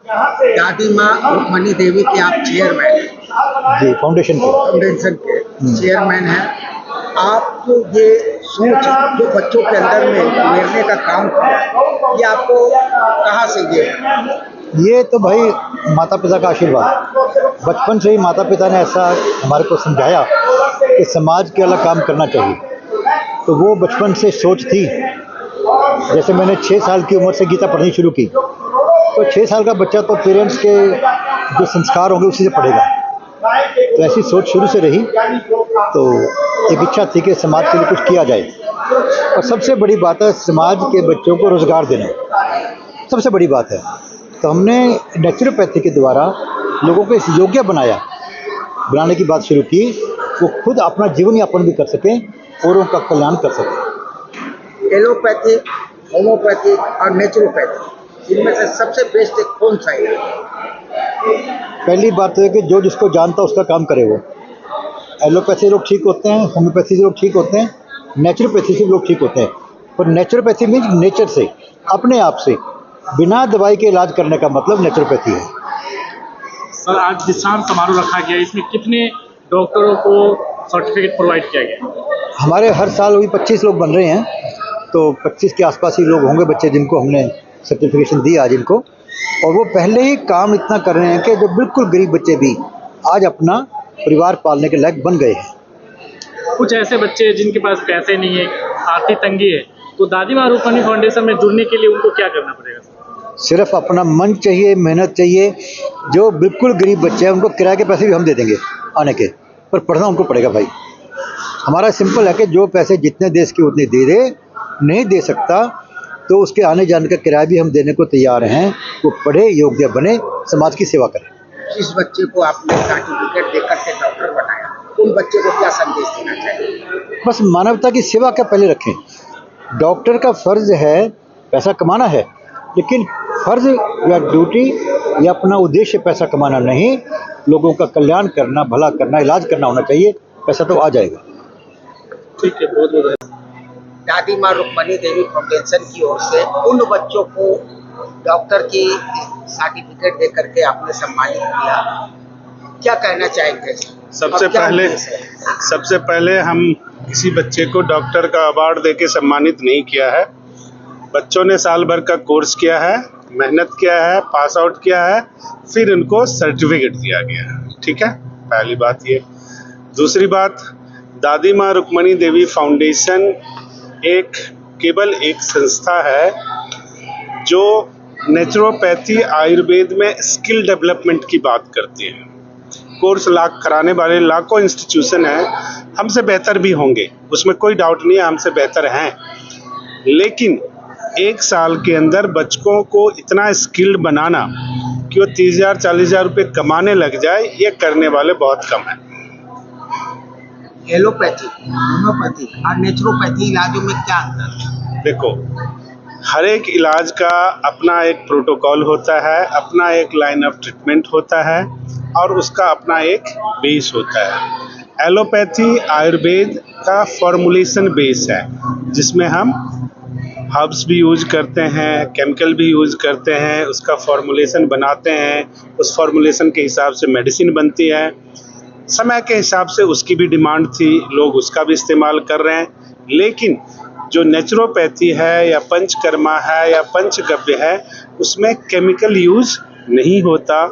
दादी माँ रुक्मणी देवी के आप चेयरमैन हैं, जी, फाउंडेशन के चेयरमैन हैं। आप जो ये सोच जो बच्चों के अंदर में उमेरने का काम किया, ये आपको कहाँ से ये तो भाई माता पिता का आशीर्वाद। बचपन से ही माता पिता ने ऐसा हमारे को समझाया कि समाज के अलग काम करना चाहिए, तो वो बचपन से सोच थी। जैसे मैंने 6 साल की उम्र से गीता पढ़नी शुरू की, तो 6 साल का बच्चा तो पेरेंट्स के जो संस्कार होंगे उसी से पढ़ेगा, तो ऐसी सोच शुरू से रही। तो एक इच्छा थी कि समाज के लिए कुछ किया जाए, और सबसे बड़ी बात है समाज के बच्चों को रोज़गार देना, सबसे बड़ी बात है। तो हमने नेचुरोपैथी के द्वारा लोगों को इस योग्य बनाने की बात शुरू की, वो खुद अपना जीवन यापन भी कर सकें और उनका कल्याण कर सकें। एलोपैथिक, होम्योपैथिक और नेचुरोपैथिक, इनमें से सबसे बेस्ट कौन सा है? पहली बात तो है कि जो जिसको जानता उसका काम करे। वो एलोपैथी लोग ठीक होते हैं, होम्योपैथी से लोग ठीक होते हैं, नेचुरोपैथी से लोग ठीक होते हैं। पर नेचुरोपैथी मीन्स नेचर से, अपने आप से, बिना दवाई के इलाज करने का मतलब नेचुरोपैथी है। सर, आज दीक्षांत समारोह रखा गया, इसमें कितने डॉक्टरों को सर्टिफिकेट प्रोवाइड किया गया? हमारे हर साल वही 25 लोग बन रहे हैं, तो 25 के आसपास ही लोग होंगे बच्चे जिनको हमने सर्टिफिकेशन दी आज इनको। और वो पहले ही काम इतना कर रहे हैं कि जो बिल्कुल गरीब बच्चे भी आज अपना परिवार पालने के लायक बन गए हैं। कुछ ऐसे बच्चे जिनके पास पैसे नहीं है, आर्थिक तंगी है, तो दादी माँ रुक्मणी फाउंडेशन में जुड़ने के लिए उनको क्या करना पड़ेगा? सिर्फ अपना मन चाहिए, मेहनत चाहिए। जो बिल्कुल गरीब बच्चे हैं उनको किराए के पैसे भी हम दे देंगे आने के, पर पढ़ना उनको पड़ेगा भाई। हमारा सिंपल है कि जो पैसे जितने देश के उतने दे दे, नहीं दे सकता तो उसके आने जाने का किराया भी हम देने को तैयार हैं। वो पढ़े, योग्य बने, समाज की सेवा करें। जिस बच्चे को आपने सर्टिफिकेट देकर के डॉक्टर बनाया, उन बच्चे को क्या संदेश देना चाहिए? बस मानवता की सेवा का पहले रखें। डॉक्टर का फर्ज है पैसा कमाना है, लेकिन फर्ज या ड्यूटी या अपना उद्देश्य पैसा कमाना नहीं, लोगों का कल्याण करना, भला करना, इलाज करना होना चाहिए। पैसा तो आ जाएगा। ठीक है, बहुत बहुत दादी माँ रुक्मणी देवी फाउंडेशन की ओर से उन बच्चों को डॉक्टर की सर्टिफिकेट दे करके आपने सम्मानित किया, क्या कहना चाहेंगे? सबसे पहले हम किसी बच्चे को डॉक्टर का अवार्ड देके सम्मानित नहीं किया है। बच्चों ने साल भर का कोर्स किया है, मेहनत किया है, पास आउट किया है, फिर उनको सर्टिफिकेट दिया गया है। ठीक है, पहली बात ये। दूसरी बात, दादी माँ रुक्मणी देवी फाउंडेशन केवल एक संस्था है जो नेचुरोपैथी आयुर्वेद में स्किल डेवलपमेंट की बात करती है। कोर्स कराने वाले लाखों इंस्टीट्यूशन हैं, हमसे बेहतर भी होंगे, उसमें कोई डाउट नहीं है, हमसे बेहतर हैं। लेकिन 1 साल के अंदर बच्चों को इतना स्किल्ड बनाना कि वो 30,000 40,000 रुपये कमाने लग जाए, ये करने वाले बहुत कम हैं। एलोपैथिक, होम्योपैथिक और नेचुरोपैथी इलाजों में क्या अंतर है? देखो, हर एक इलाज का अपना एक प्रोटोकॉल होता है, अपना एक लाइन ऑफ ट्रीटमेंट होता है और उसका अपना एक बेस होता है। एलोपैथी आयुर्वेद का फॉर्मुलेशन बेस है, जिसमें हम हर्ब्स भी यूज करते हैं, केमिकल भी यूज करते हैं, उसका फॉर्मुलेशन बनाते हैं, उस फॉर्मुलेशन के हिसाब से मेडिसिन बनती है। समय के हिसाब से उसकी भी डिमांड थी, लोग उसका भी इस्तेमाल कर रहे हैं। लेकिन जो नेचुरोपैथी है या पंचकर्मा है या पंचगव्य है, उसमें केमिकल यूज नहीं होता,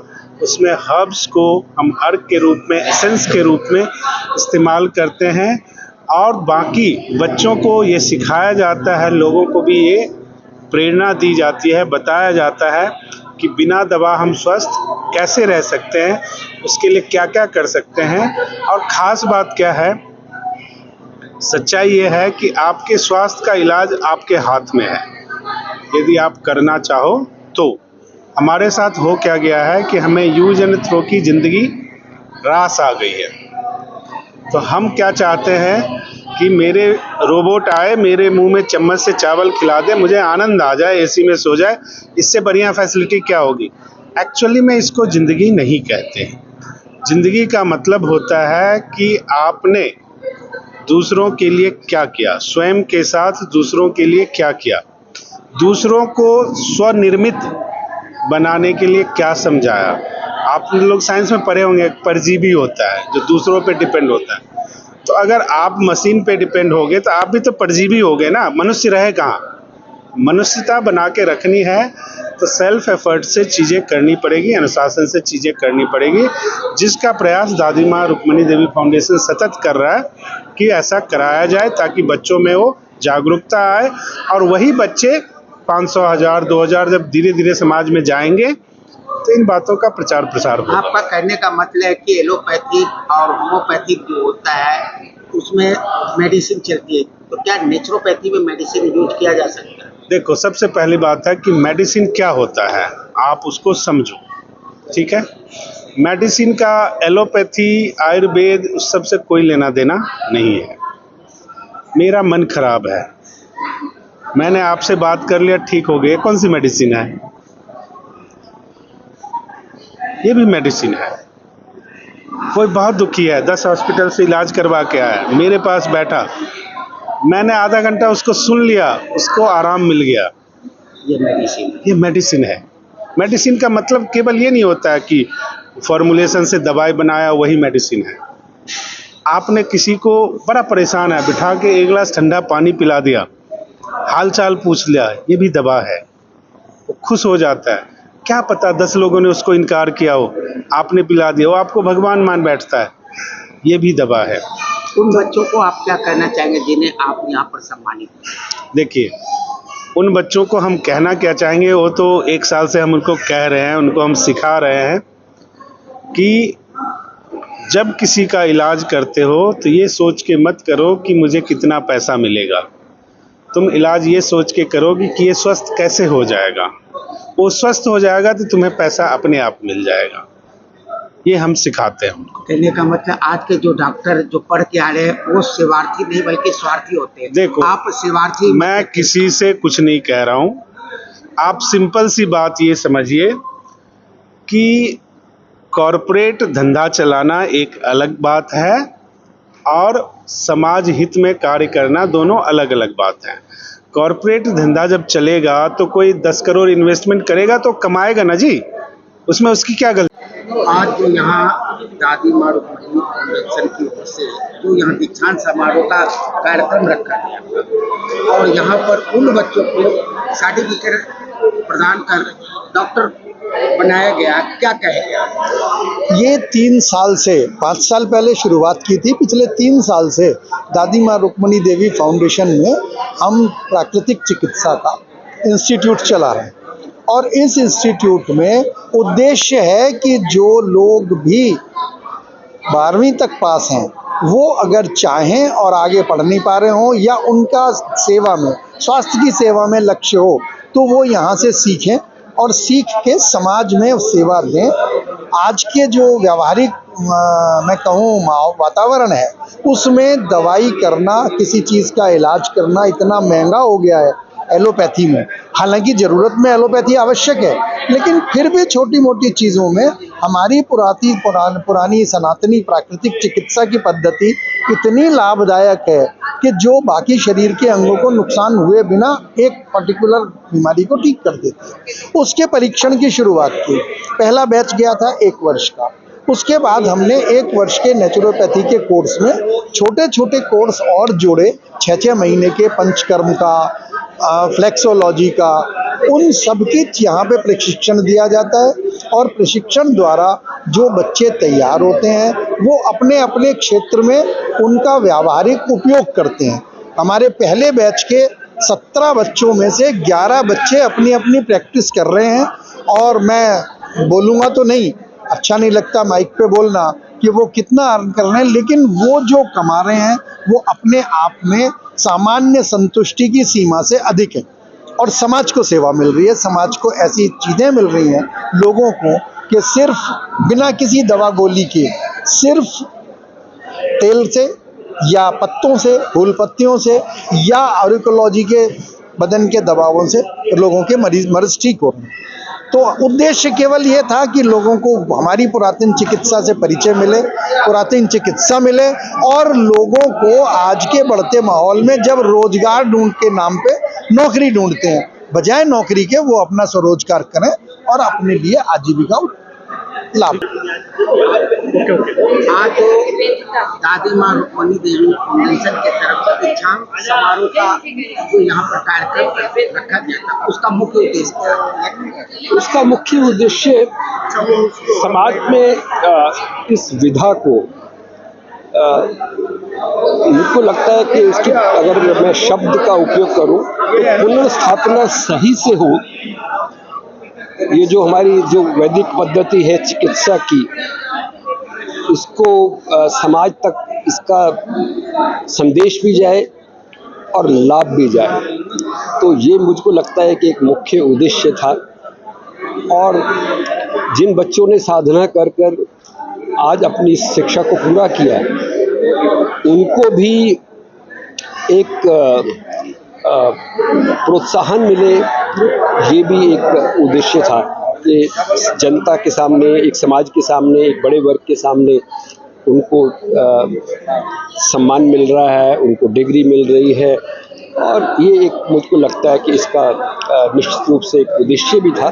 उसमें हर्ब्स को हम अर्क के रूप में, एसेंस के रूप में इस्तेमाल करते हैं। और बाकी बच्चों को ये सिखाया जाता है, लोगों को भी ये प्रेरणा दी जाती है, बताया जाता है कि बिना दवा हम स्वस्थ कैसे रह सकते हैं, उसके लिए क्या क्या कर सकते हैं। और ख़ास बात क्या है, सच्चाई ये है कि आपके स्वास्थ्य का इलाज आपके हाथ में है, यदि आप करना चाहो तो। हमारे साथ हो क्या गया है कि हमें यूज एंड थ्रो की ज़िंदगी रास आ गई है। तो हम क्या चाहते हैं कि मेरे रोबोट आए, मेरे मुंह में चम्मच से चावल खिला दे, मुझे आनंद आ जाए, एसी में सो जाए, इससे बढ़िया फैसिलिटी क्या होगी? एक्चुअली में इसको ज़िंदगी नहीं कहते हैं। ज़िंदगी का मतलब होता है कि आपने दूसरों के लिए क्या किया, स्वयं के साथ दूसरों के लिए क्या किया, दूसरों को स्वनिर्मित बनाने के लिए क्या समझाया। आप लोग साइंस में पढ़े होंगे, परजीवी होता है जो दूसरों पे डिपेंड होता है। तो अगर आप मशीन पे डिपेंड होगे तो आप भी तो परजीवी होगे ना, मनुष्य रहे कहाँ। मनुष्यता बना के रखनी है तो सेल्फ एफर्ट से चीज़ें करनी पड़ेगी, अनुशासन से चीज़ें करनी पड़ेगी, जिसका प्रयास दादी माँ रुक्मणी देवी फाउंडेशन सतत कर रहा है कि ऐसा कराया जाए ताकि बच्चों में वो जागरूकता आए और वही बच्चे 500, 1000, 2000 जब धीरे धीरे समाज में जाएंगे तो इन बातों का प्रचार प्रसार होगा। आपका कहने का मतलब है कि एलोपैथिक और होम्योपैथिक जो होता है उसमें मेडिसिन चलती है, तो क्या नेचुरोपैथी में मेडिसिन यूज किया जा सकता है? देखो, सबसे पहली बात है कि मेडिसिन क्या होता है आप उसको समझो, ठीक है। मेडिसिन का एलोपैथी, आयुर्वेद उस सब से कोई लेना देना नहीं है। मेरा मन खराब है, मैंने आपसे बात कर लिया, ठीक हो गया, कौन सी मेडिसिन है? ये भी मेडिसिन है। कोई बहुत दुखी है, 10 हॉस्पिटल से इलाज करवा के आया, मेरे पास बैठा, मैंने आधा घंटा उसको सुन लिया, उसको आराम मिल गया, ये मेडिसिन है। मेडिसिन का मतलब केवल ये नहीं होता है कि फॉर्मुलेशन से दवाई बनाया वही मेडिसिन है। आपने किसी को बड़ा परेशान है, बिठा के 1 गिलास ठंडा पानी पिला दिया, हाल चाल पूछ लिया, ये भी दवा है। वो खुश हो जाता है। क्या पता 10 लोगों ने उसको इनकार किया हो, आपने पिला दिया, वो आपको भगवान मान बैठता है, ये भी दवा है। उन बच्चों को आप क्या कहना चाहेंगे जिन्हें आप यहाँ पर सम्मानित? देखिए, उन बच्चों को हम कहना क्या चाहेंगे, वो तो 1 साल से हम उनको कह रहे हैं, उनको हम सिखा रहे हैं कि जब किसी का इलाज करते हो तो ये सोच के मत करो कि मुझे कितना पैसा मिलेगा। तुम इलाज ये सोच के करोगे कि ये स्वस्थ कैसे हो जाएगा। वो स्वस्थ हो जाएगा तो तुम्हें पैसा अपने आप मिल जाएगा। ये हम सिखाते हैं उनको। कहने का मतलब आज के जो डॉक्टर जो पढ़ के आ रहे हैं वो सेवार्थी नहीं बल्कि स्वार्थी होते हैं। देखो, आप सेवार्थी, मैं किसी से कुछ नहीं कह रहा हूँ। आप सिंपल सी बात ये समझिए कि कॉरपोरेट धंधा चलाना एक अलग बात है और समाज हित में कार्य करना दोनों अलग अलग बात है। कॉरपोरेट धंधा जब चलेगा तो कोई 10 करोड़ इन्वेस्टमेंट करेगा तो कमाएगा ना जी, उसमें उसकी क्या गलती। आज जो यहाँ दादी माँ रुक्मणी फाउंडेशन की ओर से जो यहाँ दीक्षांत समारोह का कार्यक्रम रखा गया और यहाँ पर उन बच्चों को सर्टिफिकेट प्रदान कर डॉक्टर बनाया गया, क्या कहेगा? ये 3 साल से 5 साल पहले शुरुआत की थी। पिछले 3 साल से दादी माँ रुक्मणी देवी फाउंडेशन में हम प्राकृतिक चिकित्सा का इंस्टीट्यूट चला रहे हैं और इस इंस्टीट्यूट में उद्देश्य है कि जो लोग भी 12वीं तक पास हैं वो अगर चाहें और आगे पढ़ नहीं पा रहे हों या उनका सेवा में, स्वास्थ्य की सेवा में लक्ष्य हो तो वो यहाँ से सीखें और सीख के समाज में सेवा दें। आज के जो व्यावहारिक मैं कहूँ वातावरण है उसमें दवाई करना, किसी चीज़ का इलाज करना इतना महंगा हो गया है एलोपैथी में। हालांकि ज़रूरत में एलोपैथी आवश्यक है, लेकिन फिर भी छोटी मोटी चीज़ों में हमारी पुरानी सनातनी प्राकृतिक चिकित्सा की पद्धति इतनी लाभदायक है कि जो बाकी शरीर के अंगों को नुकसान हुए बिना एक पर्टिकुलर बीमारी को ठीक कर देती है। उसके परीक्षण की शुरुआत की। पहला बैच गया था 1 वर्ष का। उसके बाद हमने 1 वर्ष के नेचुरोपैथी के कोर्स में छोटे छोटे कोर्स और जोड़े, 6-6 महीने के पंचकर्म का, फ्लेक्सोलॉजी का, उन सब की यहाँ पे प्रशिक्षण दिया जाता है और प्रशिक्षण द्वारा जो बच्चे तैयार होते हैं वो अपने अपने क्षेत्र में उनका व्यावहारिक उपयोग करते हैं। हमारे पहले बैच के 17 बच्चों में से 11 बच्चे अपनी अपनी प्रैक्टिस कर रहे हैं और मैं बोलूँगा तो नहीं, अच्छा नहीं लगता माइक पे बोलना कि वो कितना अर्न कर रहे हैं, लेकिन वो जो कमा रहे हैं वो अपने आप में सामान्य संतुष्टि की सीमा से अधिक है और समाज को सेवा मिल रही है। समाज को ऐसी चीज़ें मिल रही हैं लोगों को कि सिर्फ बिना किसी दवा गोली के, सिर्फ तेल से या पत्तों से, फूल पत्तियों से या ऑरिकोलॉजी के बदन के दबावों से लोगों के मरीज ठीक हो रहे हैं। तो उद्देश्य केवल ये था कि लोगों को हमारी पुरातन चिकित्सा से परिचय मिले, पुरातन चिकित्सा मिले और लोगों को आज के बढ़ते माहौल में जब रोजगार ढूंढ के नाम पे नौकरी ढूंढते हैं, बजाय नौकरी के वो अपना स्वरोजगार करें और अपने लिए आजीविका लाभ। आज जो दादी माँ रुक्मणी देवी फाउंडेशन की तरफ से दीक्षांत समारोह का जो यहाँ पर कार्यक्रम रखा गया था, उसका मुख्य उद्देश्य क्या है? उसका मुख्य उद्देश्य समाज में इस विधा को मुझको लगता है कि इसकी, अगर मैं शब्द का उपयोग करूं, तो पुनर्स्थापना सही से हो। ये जो हमारी जो वैदिक पद्धति है चिकित्सा की, इसको समाज तक इसका संदेश भी जाए और लाभ भी जाए, तो ये मुझको लगता है कि एक मुख्य उद्देश्य था। और जिन बच्चों ने साधना कर कर आज अपनी शिक्षा को पूरा किया, उनको भी एक प्रोत्साहन मिले, ये भी एक उद्देश्य था कि जनता के सामने, एक समाज के सामने, एक बड़े वर्ग के सामने उनको सम्मान मिल रहा है, उनको डिग्री मिल रही है। और ये एक मुझको लगता है कि इसका निश्चित रूप से एक उद्देश्य भी था,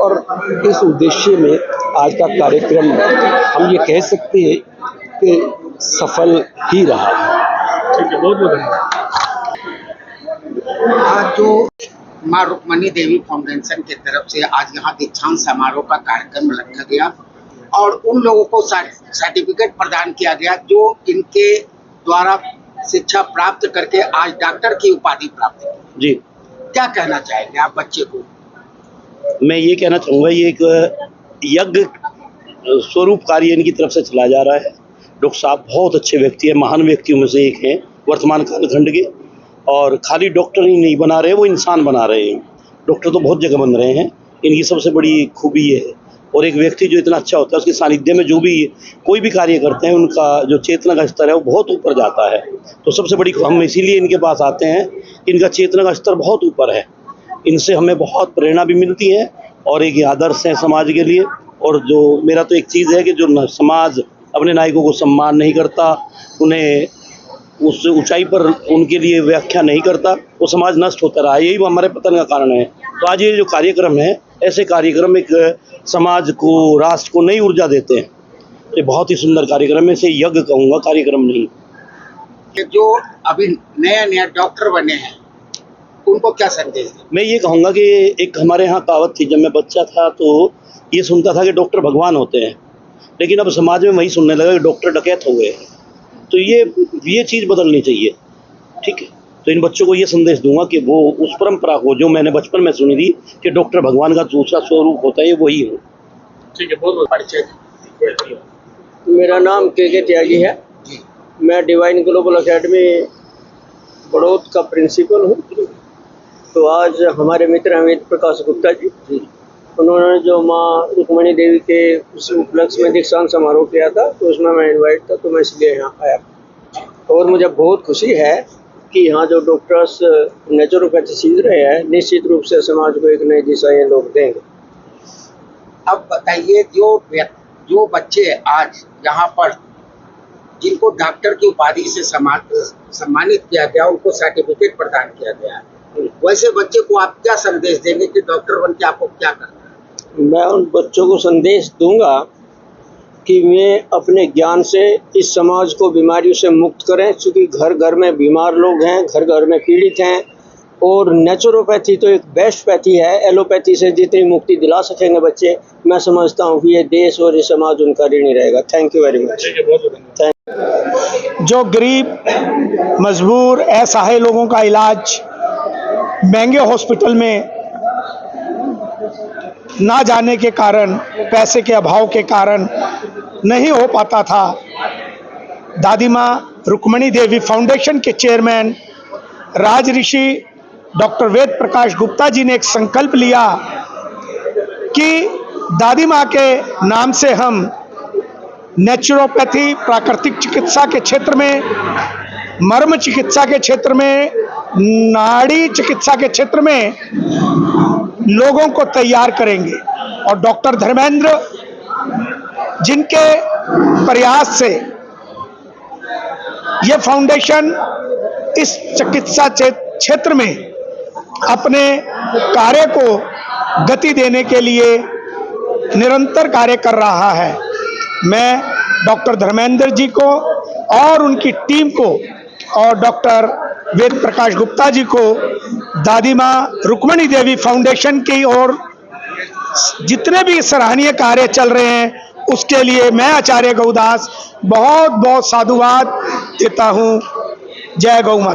और इस उद्देश्य में आज का कार्यक्रम हम ये कह सकते हैं कि सफल ही रहा। ठीक है, बहुत बहुत धन्यवाद। आज जो माँ रुक्मणी देवी फाउंडेशन की तरफ से आज यहाँ दीक्षांत समारोह का कार्यक्रम रखा गया और उन लोगों को सर्टिफिकेट प्रदान किया गया जो इनके द्वारा शिक्षा प्राप्त करके आज डॉक्टर की उपाधि प्राप्त की। जी, क्या कहना चाहेंगे आप बच्चे को? मैं ये कहना चाहूँगा, ये एक यज्ञ स्वरूप कार्य इनकी तरफ से चला जा रहा है। डॉक्टर साहब बहुत अच्छे व्यक्ति हैं, महान व्यक्तियों में से एक हैं वर्तमान कालखंड के, और खाली डॉक्टर ही नहीं बना रहे, वो इंसान बना रहे हैं। डॉक्टर तो बहुत जगह बन रहे हैं, इनकी सबसे बड़ी खूबी ये है। और एक व्यक्ति जो इतना अच्छा होता है, उसके सानिध्य में जो भी कोई भी कार्य करते हैं, उनका जो चेतना का स्तर है वो बहुत ऊपर जाता है। तो सबसे बड़ी, हम इसीलिए इनके पास आते हैं, इनका चेतना का स्तर बहुत ऊपर है। इनसे हमें बहुत प्रेरणा भी मिलती है और एक आदर्श है समाज के लिए। और जो मेरा तो एक चीज़ है कि जो समाज अपने नायकों को सम्मान नहीं करता, उन्हें उस ऊंचाई पर उनके लिए व्याख्या नहीं करता, वो समाज नष्ट होता रहा। यही हमारे पतन का कारण है। तो आज ये जो कार्यक्रम है, ऐसे कार्यक्रम एक समाज को, राष्ट्र को नई ऊर्जा देते हैं। ये बहुत ही सुंदर कार्यक्रम है, इसे यज्ञ कहूँगा, कार्यक्रम नहीं। जो अभी नया डॉक्टर बने हैं, उनको क्या संदेश दें? मैं ये कहूँगा कि एक हमारे यहाँ कहावत थी, जब मैं बच्चा था तो ये सुनता था कि डॉक्टर भगवान होते हैं, लेकिन अब समाज में वही सुनने लगा कि डॉक्टर डकैत हो गए। तो ये चीज़ बदलनी चाहिए, ठीक है। तो इन बच्चों को ये संदेश दूंगा कि वो उस परंपरा को जो मैंने बचपन में सुनी थी कि डॉक्टर भगवान का दूसरा स्वरूप होता है, वही हो। ठीक है, बहुत बहुत परिचय। मेरा नाम के त्यागी है। मैं डिवाइन ग्लोबल एकेडमी बड़ौद का प्रिंसिपल हूँ। तो आज हमारे मित्र हैं वेद प्रकाश गुप्ता जी, उन्होंने जो माँ रुक्मणी देवी के उस उपलक्ष्य में दीक्षांत समारोह किया था, तो उसमें मैं इनवाइट था, तो मैं इसलिए यहाँ आया। और मुझे बहुत खुशी है कि यहाँ जो डॉक्टर्स नेचुरोपैथी सीख रहे हैं, निश्चित रूप से समाज को एक नई दिशा ये लोग देंगे। अब बताइए, जो बच्चे आज यहाँ पर जिनको डॉक्टर की उपाधि से सम्मानित किया गया, उनको सर्टिफिकेट प्रदान किया गया, वैसे बच्चे को आप क्या संदेश देंगे कि डॉक्टर बन के आपको क्या करना है? मैं उन बच्चों को संदेश दूंगा कि वे अपने ज्ञान से इस समाज को बीमारियों से मुक्त करें, क्योंकि घर घर में बीमार लोग हैं, घर घर में पीड़ित हैं। और नेचुरोपैथी तो एक बेस्ट पैथी है। एलोपैथी से जितनी मुक्ति दिला सकेंगे बच्चे, मैं समझता हूँ कि ये देश और ये समाज उनका ऋणी रहेगा। Thank you very much. जो गरीब, मजबूर, असहाय लोगों का इलाज महंगे हॉस्पिटल में ना जाने के कारण, पैसे के अभाव के कारण नहीं हो पाता था, दादी माँ रुक्मणी देवी फाउंडेशन के चेयरमैन राजऋषि डॉक्टर वेद प्रकाश गुप्ता जी ने एक संकल्प लिया कि दादी माँ के नाम से हम नेचुरोपैथी, प्राकृतिक चिकित्सा के क्षेत्र में, मर्म चिकित्सा के क्षेत्र में, नाड़ी चिकित्सा के क्षेत्र में लोगों को तैयार करेंगे। और डॉक्टर धर्मेंद्र जिनके प्रयास से ये फाउंडेशन इस चिकित्सा क्षेत्र में अपने कार्य को गति देने के लिए निरंतर कार्य कर रहा है। मैं डॉक्टर धर्मेंद्र जी को और उनकी टीम को और डॉक्टर वेद प्रकाश गुप्ता जी को दादी माँ रुक्मणी देवी फाउंडेशन की ओर जितने भी सराहनीय कार्य चल रहे हैं उसके लिए मैं आचार्य गौदास बहुत बहुत साधुवाद देता हूँ। जय गौ माता।